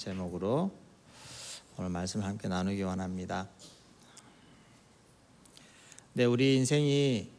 제목으로 오늘 말씀을 함께 나누기 원합니다. 네, 우리 인생이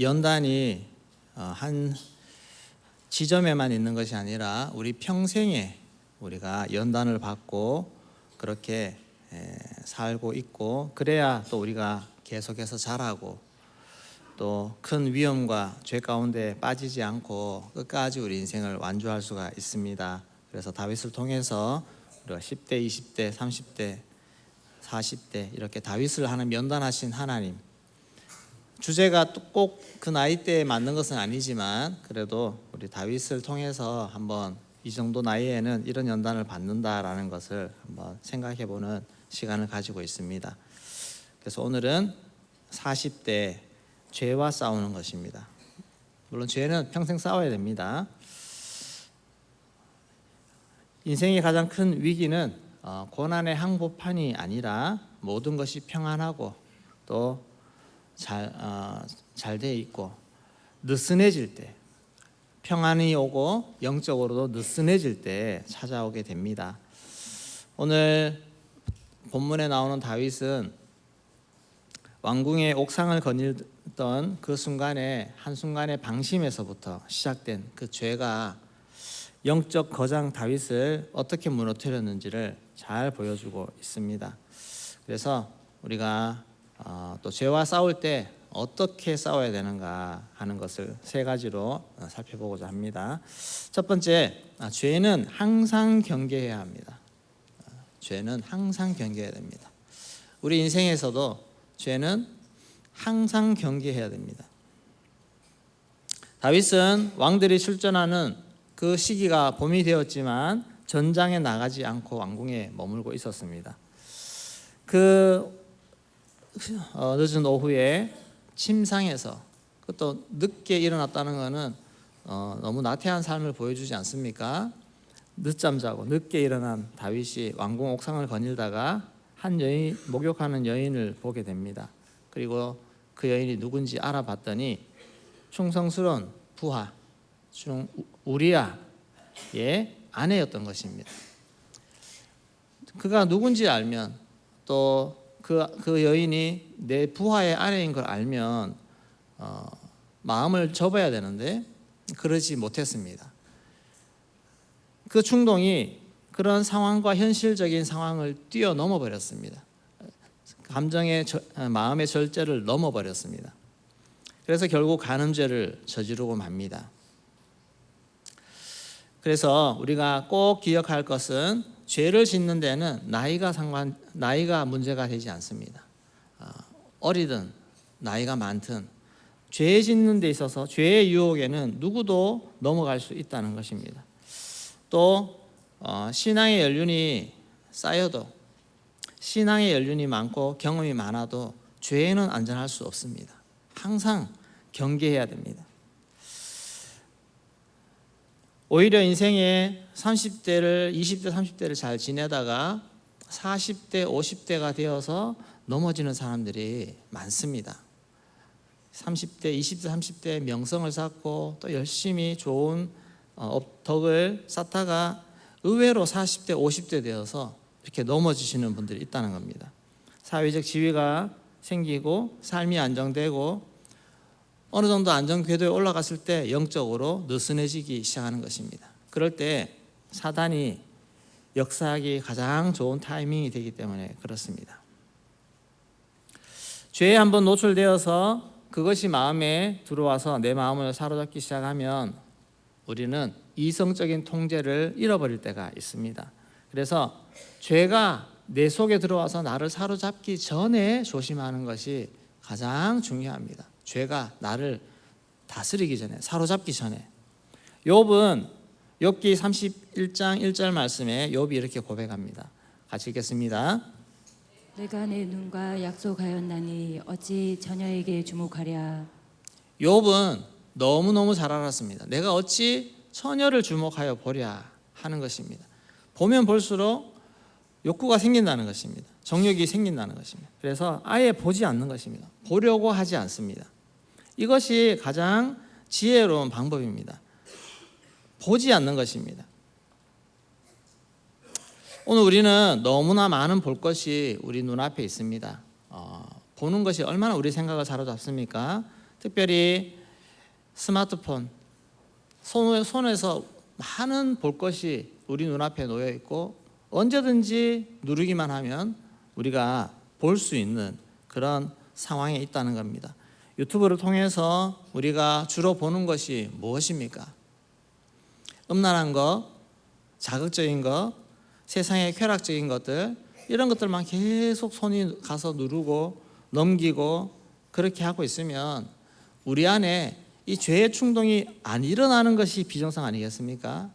연단이 한 지점에만 있는 것이 아니라 우리 평생에 우리가 연단을 받고 그렇게 살고 있고, 그래야 또 우리가 계속해서 자라고 또 큰 위험과 죄 가운데 빠지지 않고 끝까지 우리 인생을 완주할 수가 있습니다. 그래서 다윗을 통해서 우리가 10대, 20대, 30대, 40대 이렇게 다윗을 하는 연단하신 하나님, 주제가 꼭 그 나이대에 맞는 것은 아니지만 그래도 우리 다윗을 통해서 한번 이 정도 나이에는 이런 연단을 받는다라는 것을 한번 생각해보는 시간을 가지고 있습니다. 그래서 오늘은 40대 죄와 싸우는 것입니다. 물론 죄는 평생 싸워야 됩니다. 인생의 가장 큰 위기는 고난의 항복판이 아니라 모든 것이 평안하고 또 잘 돼 있고 느슨해질 때, 평안이 오고 영적으로도 느슨해질 때 찾아오게 됩니다. 오늘 본문에 나오는 다윗은 왕궁의 옥상을 거닐던 그 순간에 한순간의 방심에서부터 시작된 그 죄가 영적 거장 다윗을 어떻게 무너뜨렸는지를 잘 보여주고 있습니다. 그래서 우리가 또 죄와 싸울 때 어떻게 싸워야 되는가 하는 것을 세 가지로 살펴보고자 합니다. 첫 번째, 죄는 항상 경계해야 합니다. 죄는 항상 경계해야 됩니다. 우리 인생에서도 죄는 항상 경계해야 됩니다. 다윗은 왕들이 출전하는 그 시기가 봄이 되었지만 전장에 나가지 않고 왕궁에 머물고 있었습니다. 그 늦은 오후에 침상에서, 그것도 늦게 일어났다는 것은 너무 나태한 삶을 보여주지 않습니까? 늦잠 자고 늦게 일어난 다윗이 왕궁 옥상을 거닐다가 한 여인, 목욕하는 여인을 보게 됩니다. 그리고 그 여인이 누군지 알아봤더니 충성스러운 부하 우리아의 아내였던 것입니다. 그가 누군지 알면, 또 그 여인이 내 부하의 아내인 걸 알면 마음을 접어야 되는데 그러지 못했습니다. 그 충동이 그런 상황과 현실적인 상황을 뛰어넘어 버렸습니다. 마음의 절제를 넘어버렸습니다. 그래서 결국 간음죄를 저지르고 맙니다. 그래서 우리가 꼭 기억할 것은 죄를 짓는 데는 나이가 문제가 되지 않습니다. 어리든 나이가 많든 죄 짓는 데 있어서 죄의 유혹에는 누구도 넘어갈 수 있다는 것입니다. 또 신앙의 연륜이 쌓여도, 신앙의 연륜이 많고 경험이 많아도 죄에는 안전할 수 없습니다. 항상 경계해야 됩니다. 오히려 인생의 30대를 20대 30대를 잘 지내다가 40대 50대가 되어서 넘어지는 사람들이 많습니다. 30대 20대 30대 명성을 쌓고 또 열심히 좋은 덕을 쌓다가 의외로 40대 50대 되어서 이렇게 넘어지시는 분들이 있다는 겁니다. 사회적 지위가 생기고 삶이 안정되고 어느 정도 안정 궤도에 올라갔을 때 영적으로 느슨해지기 시작하는 것입니다. 그럴 때 사단이 역사하기 가장 좋은 타이밍이 되기 때문에 그렇습니다. 죄에 한번 노출되어서 그것이 마음에 들어와서 내 마음을 사로잡기 시작하면 우리는 이성적인 통제를 잃어버릴 때가 있습니다. 그래서 죄가 내 속에 들어와서 나를 사로잡기 전에 조심하는 것이 가장 중요합니다. 죄가 나를 다스리기 전에, 사로잡기 전에. 욥기 31장 1절 말씀에 욥이 이렇게 고백합니다. 같이 읽겠습니다. 내가 내 눈과 약속하였나니 어찌 처녀에게 주목하랴. 욥은 너무너무 잘 알았습니다. 내가 어찌 처녀를 주목하여 보랴 하는 것입니다. 보면 볼수록 욕구가 생긴다는 것입니다. 정욕이 생긴다는 것입니다. 그래서 아예 보지 않는 것입니다. 보려고 하지 않습니다. 이것이 가장 지혜로운 방법입니다. 보지 않는 것입니다. 오늘 우리는 너무나 많은 볼 것이 우리 눈앞에 있습니다. 보는 것이 얼마나 우리 생각을 사로잡습니까? 특별히 스마트폰, 손에서 많은 볼 것이 우리 눈앞에 놓여 있고 언제든지 누르기만 하면 우리가 볼 수 있는 그런 상황에 있다는 겁니다. 유튜브를 통해서 우리가 주로 보는 것이 무엇입니까? 음란한 것, 자극적인 것, 세상의 쾌락적인 것들, 이런 것들만 계속 손이 가서 누르고 넘기고 그렇게 하고 있으면 우리 안에 이 죄의 충동이 안 일어나는 것이 비정상 아니겠습니까?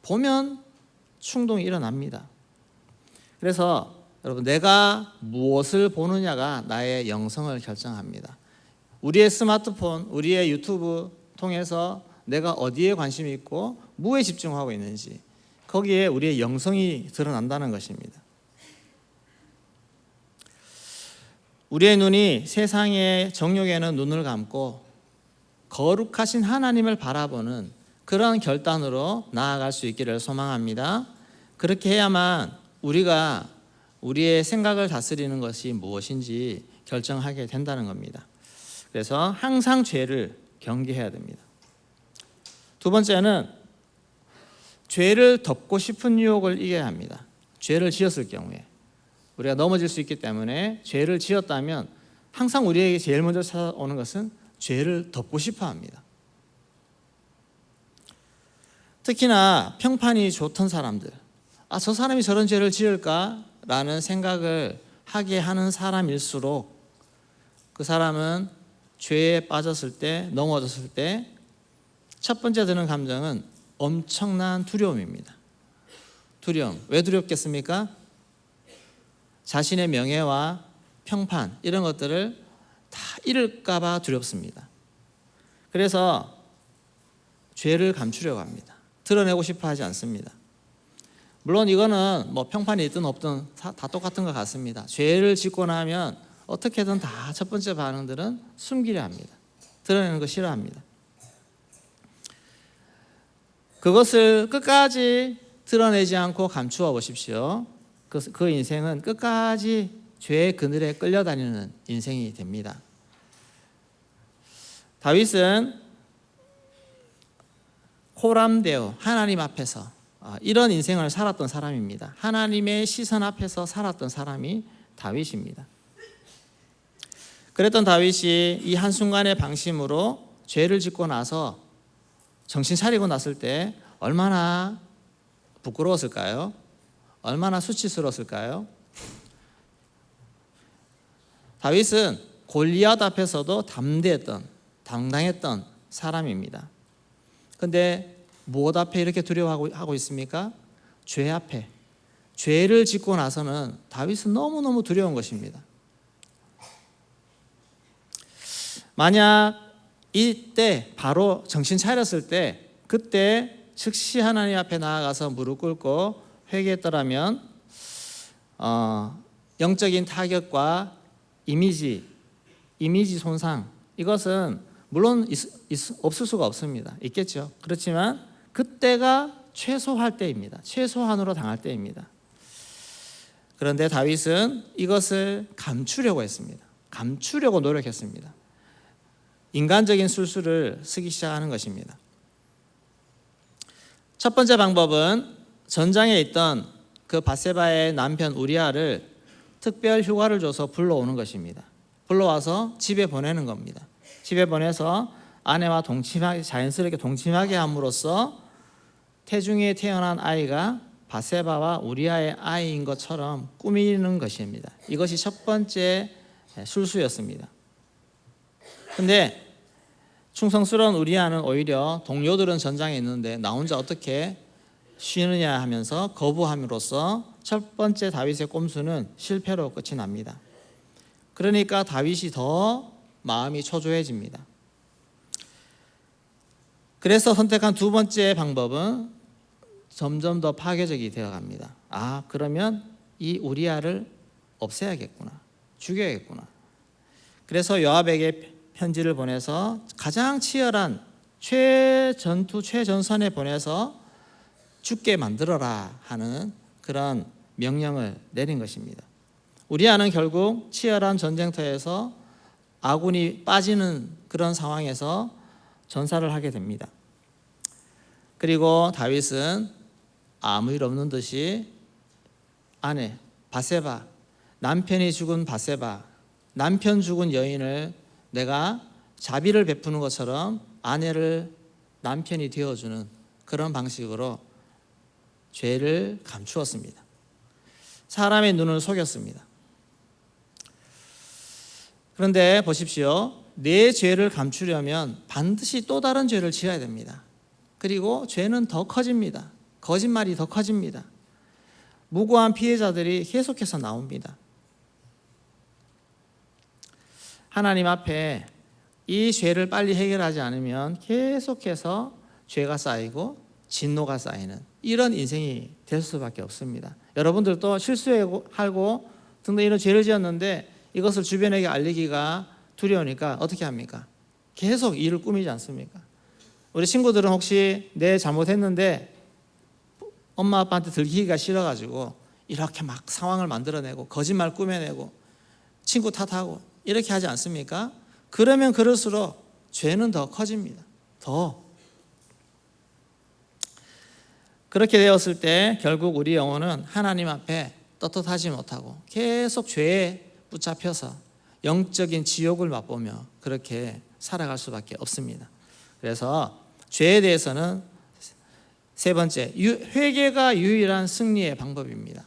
보면 충동이 일어납니다. 그래서 여러분, 내가 무엇을 보느냐가 나의 영성을 결정합니다. 우리의 스마트폰, 우리의 유튜브 통해서 내가 어디에 관심이 있고 무에 집중하고 있는지, 거기에 우리의 영성이 드러난다는 것입니다. 우리의 눈이 세상의 정욕에는 눈을 감고 거룩하신 하나님을 바라보는 그런 결단으로 나아갈 수 있기를 소망합니다. 그렇게 해야만 우리가 우리의 생각을 다스리는 것이 무엇인지 결정하게 된다는 겁니다. 그래서 항상 죄를 경계해야 됩니다. 두 번째는 죄를 덮고 싶은 유혹을 이겨야 합니다. 죄를 지었을 경우에 우리가 넘어질 수 있기 때문에 죄를 지었다면 항상 우리에게 제일 먼저 찾아오는 것은 죄를 덮고 싶어 합니다. 특히나 평판이 좋던 사람들, 저 사람이 저런 죄를 지을까라는 생각을 하게 하는 사람일수록 그 사람은 죄에 빠졌을 때, 넘어졌을 때 첫 번째 드는 감정은 엄청난 두려움입니다. 두려움. 왜 두렵겠습니까? 자신의 명예와 평판, 이런 것들을 다 잃을까 봐 두렵습니다. 그래서 죄를 감추려고 합니다. 드러내고 싶어 하지 않습니다. 물론 이거는 평판이 있든 없든 다 똑같은 것 같습니다. 죄를 짓고 나면 어떻게든 다 첫 번째 반응들은 숨기려 합니다. 드러내는 거 싫어합니다. 그것을 끝까지 드러내지 않고 감추어 보십시오. 그 인생은 끝까지 죄의 그늘에 끌려다니는 인생이 됩니다. 다윗은 호람되어 하나님 앞에서 이런 인생을 살았던 사람입니다. 하나님의 시선 앞에서 살았던 사람이 다윗입니다. 그랬던 다윗이 이 한순간의 방심으로 죄를 짓고 나서 정신 차리고 났을 때 얼마나 부끄러웠을까요? 얼마나 수치스러웠을까요? 다윗은 골리앗 앞에서도 담대했던, 당당했던 사람입니다. 그런데 무엇 앞에 이렇게 두려워하고 있습니까? 죄 앞에. 죄를 짓고 나서는 다윗은 너무너무 두려운 것입니다. 만약 이때 바로 정신 차렸을 때, 그때 즉시 하나님 앞에 나아가서 무릎 꿇고 회개했더라면 영적인 타격과 이미지 손상, 이것은 물론 없을 수가 없습니다. 있겠죠. 그렇지만 그때가 최소할 때입니다. 최소한으로 당할 때입니다. 그런데 다윗은 이것을 감추려고 했습니다. 감추려고 노력했습니다. 인간적인 술수를 쓰기 시작하는 것입니다. 첫 번째 방법은 전장에 있던 그 밧세바의 남편 우리아를 특별 휴가를 줘서 불러오는 것입니다. 불러와서 집에 보내는 겁니다. 집에 보내서 아내와 자연스럽게 동침하게 함으로써 태중에 태어난 아이가 밧세바와 우리아의 아이인 것처럼 꾸미는 것입니다. 이것이 첫 번째 술수였습니다. 근데 충성스러운 우리아는 오히려 동료들은 전장에 있는데 나 혼자 어떻게 쉬느냐 하면서 거부함으로써 첫 번째 다윗의 꼼수는 실패로 끝이 납니다. 그러니까 다윗이 더 마음이 초조해집니다. 그래서 선택한 두 번째 방법은 점점 더 파괴적이 되어갑니다. 그러면 이 우리아를 없애야겠구나, 죽여야겠구나. 그래서 요압에게 편지를 보내서 가장 치열한 최전선에 보내서 죽게 만들어라 하는 그런 명령을 내린 것입니다. 우리아는 결국 치열한 전쟁터에서 아군이 빠지는 그런 상황에서 전사를 하게 됩니다. 그리고 다윗은 아무 일 없는 듯이 아내 바세바, 남편이 죽은 바세바, 남편 죽은 여인을 내가 자비를 베푸는 것처럼 아내를 남편이 되어주는 그런 방식으로 죄를 감추었습니다. 사람의 눈을 속였습니다. 그런데 보십시오. 내 죄를 감추려면 반드시 또 다른 죄를 지어야 됩니다. 그리고 죄는 더 커집니다. 거짓말이 더 커집니다. 무고한 피해자들이 계속해서 나옵니다. 하나님 앞에 이 죄를 빨리 해결하지 않으면 계속해서 죄가 쌓이고 진노가 쌓이는 이런 인생이 될 수밖에 없습니다. 여러분들도 실수하고 등등 이런 죄를 지었는데 이것을 주변에게 알리기가 두려우니까 어떻게 합니까? 계속 일을 꾸미지 않습니까? 우리 친구들은 혹시 내 잘못했는데 엄마 아빠한테 들키기가 싫어가지고 이렇게 막 상황을 만들어내고 거짓말 꾸며내고 친구 탓하고 이렇게 하지 않습니까? 그러면 그럴수록 죄는 더 커집니다. 더 그렇게 되었을 때 결국 우리 영혼은 하나님 앞에 떳떳하지 못하고 계속 죄에 붙잡혀서 영적인 지옥을 맛보며 그렇게 살아갈 수밖에 없습니다. 그래서 죄에 대해서는 세 번째, 회개가 유일한 승리의 방법입니다.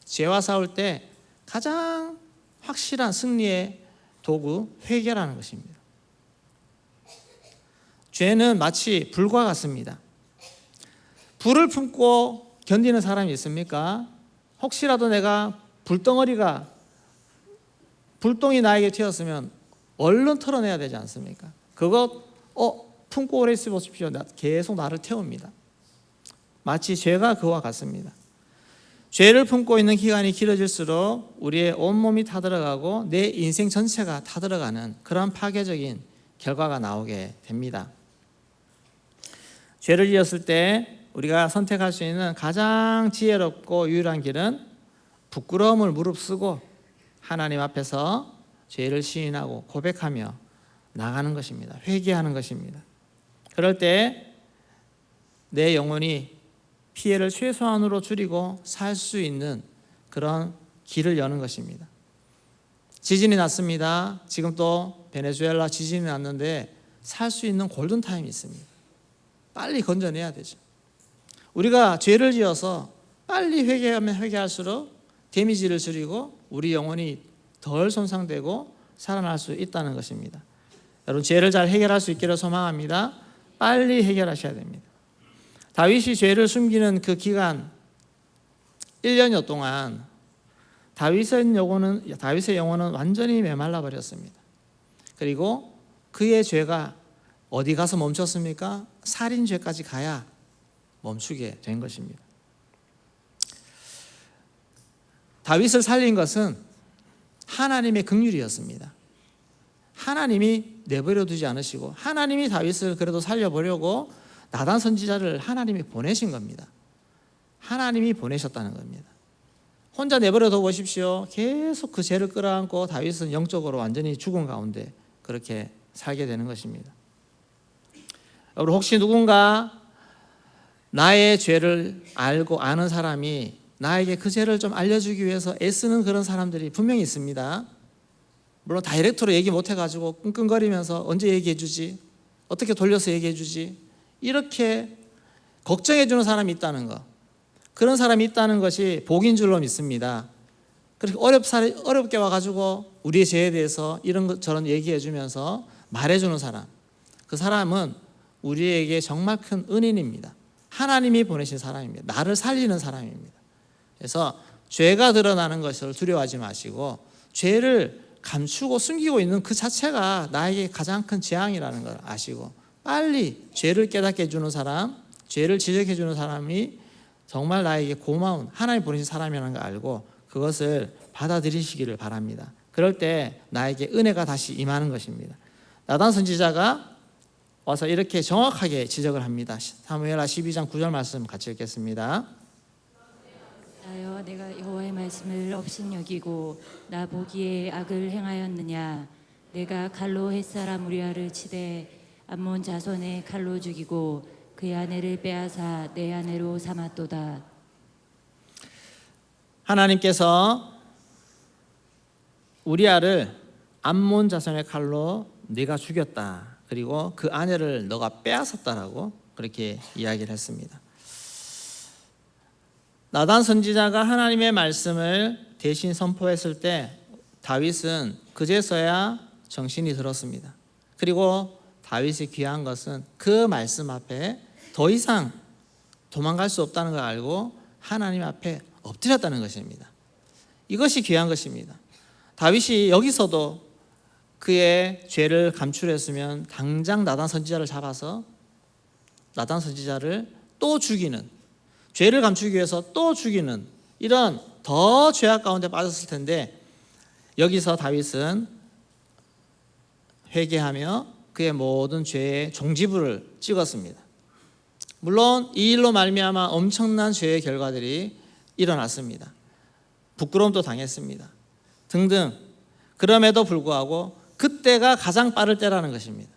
죄와 싸울 때 가장 확실한 승리의 도구, 회개라는 것입니다. 죄는 마치 불과 같습니다. 불을 품고 견디는 사람이 있습니까? 혹시라도 내가 불똥이 나에게 튀었으면 얼른 털어내야 되지 않습니까? 그거 품고 오래 있어 보십시오. 계속 나를 태웁니다. 마치 죄가 그와 같습니다. 죄를 품고 있는 기간이 길어질수록 우리의 온몸이 타들어가고 내 인생 전체가 타들어가는 그런 파괴적인 결과가 나오게 됩니다. 죄를 지었을 때 우리가 선택할 수 있는 가장 지혜롭고 유일한 길은 부끄러움을 무릅쓰고 하나님 앞에서 죄를 시인하고 고백하며 나가는 것입니다. 회개하는 것입니다. 그럴 때 내 영혼이 피해를 최소한으로 줄이고 살 수 있는 그런 길을 여는 것입니다. 지진이 났습니다. 지금 또 베네수엘라 지진이 났는데 살 수 있는 골든타임이 있습니다. 빨리 건져내야 되죠. 우리가 죄를 지어서 빨리 회개하면 회개할수록 데미지를 줄이고 우리 영혼이 덜 손상되고 살아날 수 있다는 것입니다. 여러분 죄를 잘 해결할 수 있기를 소망합니다. 빨리 해결하셔야 됩니다. 다윗이 죄를 숨기는 그 기간 1년여 동안 다윗의 영혼은 완전히 메말라 버렸습니다. 그리고 그의 죄가 어디 가서 멈췄습니까? 살인죄까지 가야 멈추게 된 것입니다. 다윗을 살린 것은 하나님의 긍휼이었습니다. 하나님이 내버려 두지 않으시고 하나님이 다윗을 그래도 살려보려고 나단 선지자를 하나님이 보내신 겁니다. 하나님이 보내셨다는 겁니다. 혼자 내버려 둬 보십시오. 계속 그 죄를 끌어안고 다윗은 영적으로 완전히 죽은 가운데 그렇게 살게 되는 것입니다. 여러분 혹시 누군가 나의 죄를 알고 아는 사람이 나에게 그 죄를 좀 알려주기 위해서 애쓰는 그런 사람들이 분명히 있습니다. 물론 다이렉트로 얘기 못 해가지고 끙끙거리면서 언제 얘기해 주지? 어떻게 돌려서 얘기해 주지? 이렇게 걱정해 주는 사람이 있다는 거, 그런 사람이 있다는 것이 복인 줄로 믿습니다. 그렇게 어렵게 와가지고 우리의 죄에 대해서 이런 것 저런 얘기해 주면서 말해주는 사람, 그 사람은 우리에게 정말 큰 은인입니다. 하나님이 보내신 사람입니다. 나를 살리는 사람입니다. 그래서 죄가 드러나는 것을 두려워하지 마시고 죄를 감추고 숨기고 있는 그 자체가 나에게 가장 큰 재앙이라는 걸 아시고 빨리 죄를 깨닫게 해주는 사람, 죄를 지적해 주는 사람이 정말 나에게 고마운 하나님 보내신 사람이라는 걸 알고 그것을 받아들이시기를 바랍니다. 그럴 때 나에게 은혜가 다시 임하는 것입니다. 나단 선지자가 와서 이렇게 정확하게 지적을 합니다. 사무엘하 12장 9절 말씀 같이 읽겠습니다. 내가 여호와의 말씀을 업신여기고 나 보기에 악을 행하였느냐. 내가 칼로 햇사람 우리아를 치되 암몬 자손의 칼로 죽이고 그의 아내를 빼앗아 내 아내로 삼았도다. 하나님께서 우리아를 암몬 자손의 칼로 네가 죽였다. 그리고 그 아내를 너가 빼앗았다라고 그렇게 이야기를 했습니다. 나단 선지자가 하나님의 말씀을 대신 선포했을 때 다윗은 그제서야 정신이 들었습니다. 그리고 다윗이 귀한 것은 그 말씀 앞에 더 이상 도망갈 수 없다는 걸 알고 하나님 앞에 엎드렸다는 것입니다. 이것이 귀한 것입니다. 다윗이 여기서도 그의 죄를 감출했으면 당장 나단 선지자를 잡아서 나단 선지자를 또 죽이는, 죄를 감추기 위해서 또 죽이는 이런 더 죄악 가운데 빠졌을 텐데, 여기서 다윗은 회개하며 그의 모든 죄의 종지부를 찍었습니다. 물론 이 일로 말미암아 엄청난 죄의 결과들이 일어났습니다. 부끄러움도 당했습니다. 등등. 그럼에도 불구하고 그때가 가장 빠를 때라는 것입니다.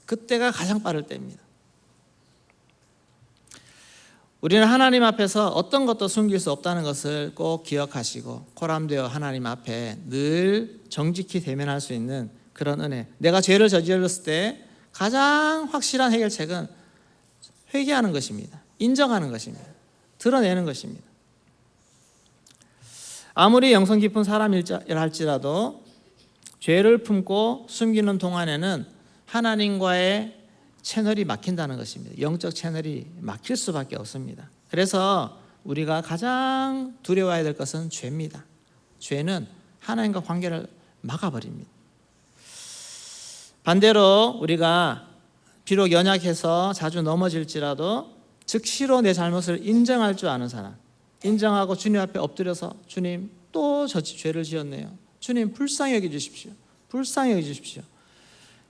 그때가 가장 빠를 때입니다. 우리는 하나님 앞에서 어떤 것도 숨길 수 없다는 것을 꼭 기억하시고 코람되어 하나님 앞에 늘 정직히 대면할 수 있는 그런 은혜. 내가 죄를 저질렀을 때 가장 확실한 해결책은 회개하는 것입니다. 인정하는 것입니다. 드러내는 것입니다. 아무리 영성 깊은 사람일지라도 죄를 품고 숨기는 동안에는 하나님과의 채널이 막힌다는 것입니다. 영적 채널이 막힐 수밖에 없습니다. 그래서 우리가 가장 두려워해야 될 것은 죄입니다. 죄는 하나님과 관계를 막아버립니다. 반대로 우리가 비록 연약해서 자주 넘어질지라도 즉시로 내 잘못을 인정할 줄 아는 사람, 인정하고 주님 앞에 엎드려서 주님 또 저 죄를 지었네요. 주님 불쌍히 여겨주십시오. 불쌍히 여겨주십시오.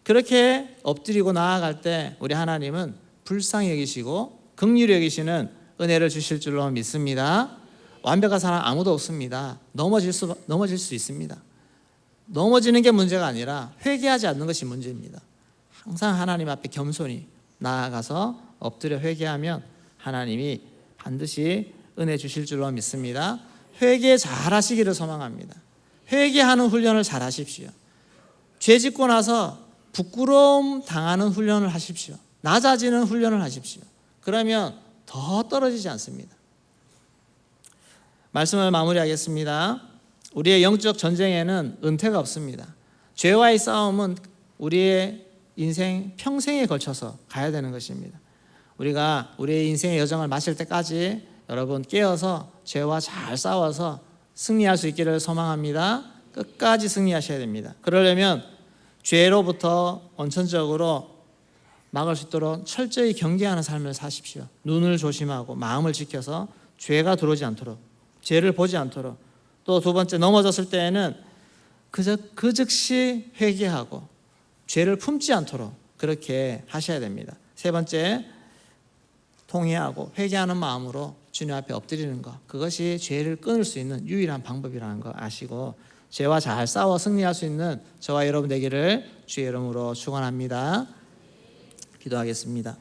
그렇게 엎드리고 나아갈 때 우리 하나님은 불쌍히 여기시고 긍휼히 여기시는 은혜를 주실 줄로 믿습니다. 완벽한 사람 아무도 없습니다. 넘어질 수 있습니다. 넘어지는 게 문제가 아니라 회개하지 않는 것이 문제입니다. 항상 하나님 앞에 겸손히 나아가서 엎드려 회개하면 하나님이 반드시 은혜 주실 줄로 믿습니다. 회개 잘 하시기를 소망합니다. 회개하는 훈련을 잘 하십시오. 죄 짓고 나서 부끄러움 당하는 훈련을 하십시오. 낮아지는 훈련을 하십시오. 그러면 더 떨어지지 않습니다. 말씀을 마무리하겠습니다. 우리의 영적 전쟁에는 은퇴가 없습니다. 죄와의 싸움은 우리의 인생 평생에 걸쳐서 가야 되는 것입니다. 우리가 우리의 인생의 여정을 마칠 때까지 여러분 깨어서 죄와 잘 싸워서 승리할 수 있기를 소망합니다. 끝까지 승리하셔야 됩니다. 그러려면 죄로부터 원천적으로 막을 수 있도록 철저히 경계하는 삶을 사십시오. 눈을 조심하고 마음을 지켜서 죄가 들어오지 않도록, 죄를 보지 않도록, 또 두 번째 넘어졌을 때에는 그 즉시 회개하고 죄를 품지 않도록 그렇게 하셔야 됩니다. 세 번째, 통회하고 회개하는 마음으로 주님 앞에 엎드리는 것, 그것이 죄를 끊을 수 있는 유일한 방법이라는 거 아시고 죄와 잘 싸워 승리할 수 있는 저와 여러분 되기를 주의 이름으로 축원합니다. 기도하겠습니다.